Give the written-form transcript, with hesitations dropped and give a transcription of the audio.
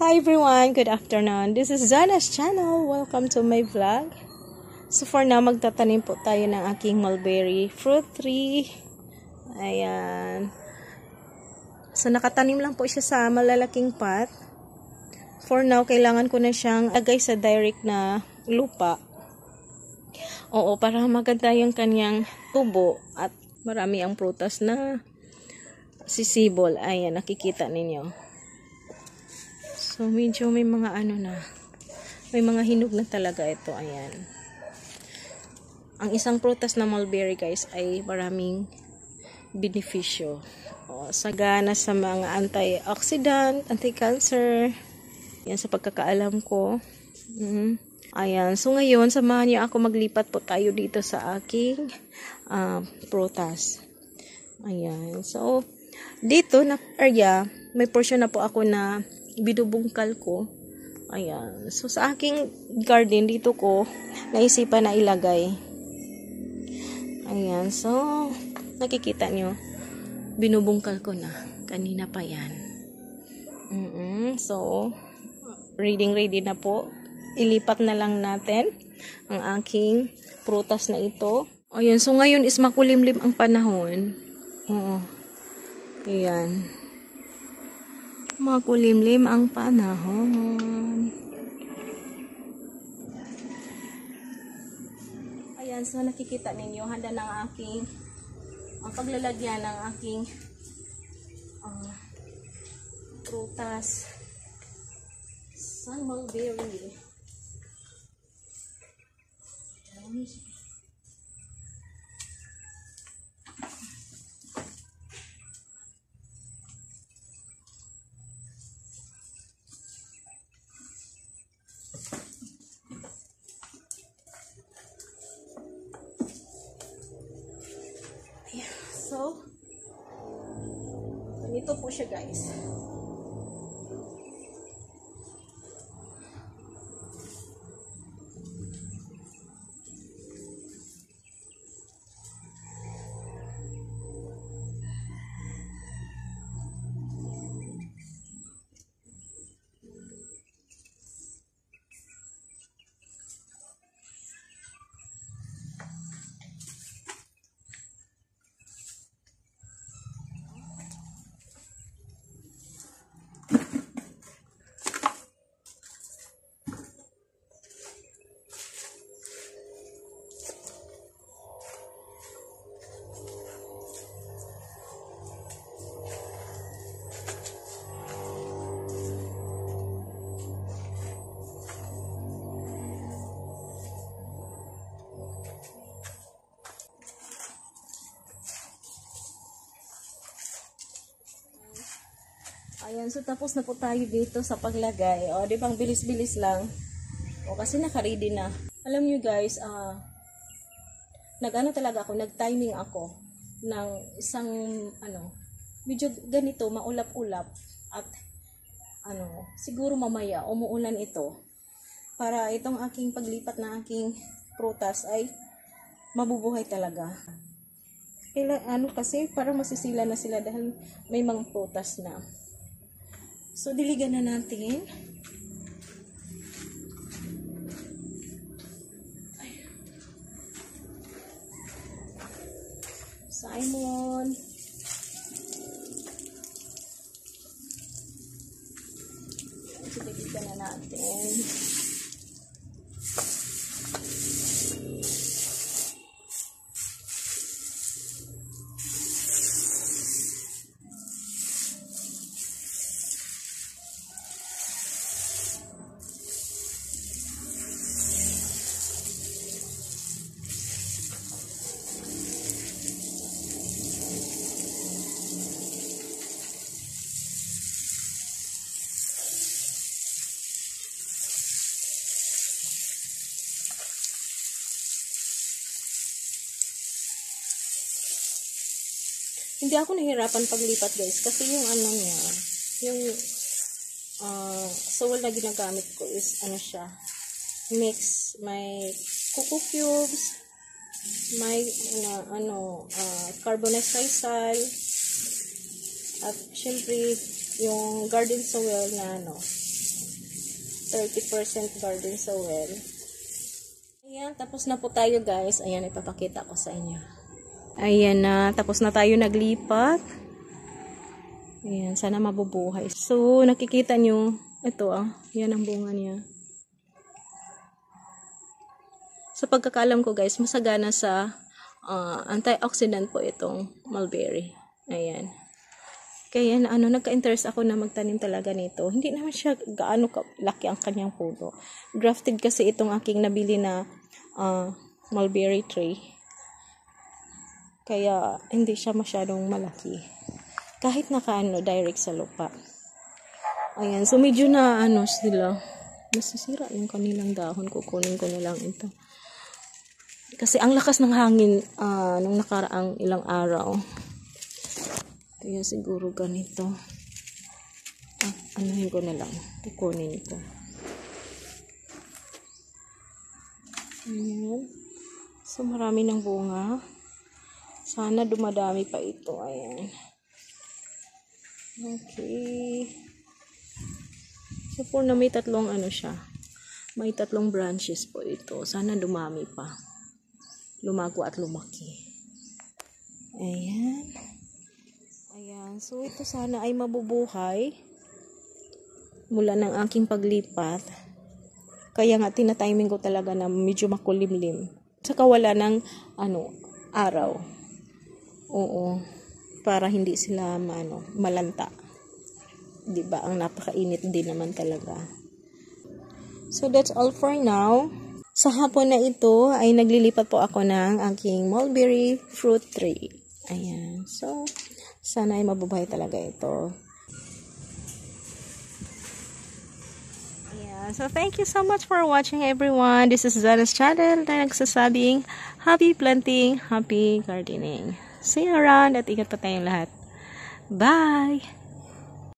Hi everyone, good afternoon. This is Zana's channel. Welcome to my vlog. So for now, magtatanim po tayo ng aking mulberry fruit tree. Ayan. So nakatanim lang po siya sa malalaking pot. For now, kailangan ko na siyang lagay sa direct na lupa. Oo, para maganda yung kanyang tubo at marami ang prutas na sisibol. Ayan, nakikita ninyo. So, medyo may mga may mga hinog na talaga ito. Ayan. Ang isang prutas na mulberry, guys, ay maraming benepisyo. Sagana sa mga antioxidant, anti-cancer. Yan sa pagkakaalam ko. Ayan. So, ngayon, samahan niyo ako maglipat po tayo dito sa aking prutas. Ayan. So, dito na area, may portion na po ako na binubungkal ko. Ayan. So, sa aking garden, dito ko naisipan na ilagay. Ayan. So, nakikita nyo, binubungkal ko na. Kanina pa yan. So, ready na po. Ilipat na lang natin ang aking prutas na ito. Ayan. So, ngayon is makulimlim ang panahon. Oo. Ayan. Makulimlim ang panahon. Ayan, so nakikita ninyo, handa ng aking ang paglalagyan ng aking prutas sa mulberry. So, ganito po siya, guys. Ayan, so tapos na po tayo dito sa paglagay. O, di bang bilis-bilis lang. O, kasi naka-ready na. Alam nyo guys, nag-timing ako ng isang, medyo ganito, maulap-ulap. At, siguro mamaya, umuulan ito. Para itong aking paglipat na aking prutas ay mabubuhay talaga. Kasi parang masisila na sila dahil may mga prutas na. So, diligan na natin. Simon. So, diligan na natin. Hindi ako nahirapan paglipat guys kasi yung soil na ginagamit ko is siya, mix, may coco cubes, may carbonized sisal, at syempre yung garden soil na 30% garden soil. Ayan, tapos na po tayo guys. Ayan, ipapakita ko sa inyo. Ayan na, tapos na tayo naglipat. Ayan, sana mabubuhay. So, nakikita nyo, ito yan ang bunga niya. Sa pagkakalam ko guys, masagana sa antioxidant po itong mulberry. Ayan. Kaya nagka-interest ako na magtanim talaga nito. Hindi naman siya gaano laki ang kanyang puno. Grafted kasi itong aking nabili na mulberry tree. Kaya hindi siya masyadong malaki. Kahit direct sa lupa. Ayan, so medyo na sila. Masisira yung kanilang dahon. Kukunin ko na lang ito. Kasi ang lakas ng hangin nung nakaraang ilang araw. Kaya siguro ganito. Anuhin ko na lang. Kukunin ko. Ayan. So, marami ng bunga. Sana dumadami pa ito. Ayan. Okay. So, for na may tatlong siya. May tatlong branches po ito. Sana dumami pa. Lumago at lumaki. Ayan. Ayan. So, ito sana ay mabubuhay mula ng aking paglipat. Kaya nga, tinatiming ko talaga na medyo makulimlim. Saka wala ng, araw. Oo. Para hindi sila, malanta. Diba? Ang napakainit din naman talaga. So, that's all for now. Sa hapon na ito, ay naglilipat po ako ng aking mulberry fruit tree. Ayan. So, sana ay mabubuhay talaga ito. Ayan. So, thank you so much for watching everyone. This is Zana's channel na nagsasabing happy planting, happy gardening. See you around at ingat pa tayong lahat. Bye!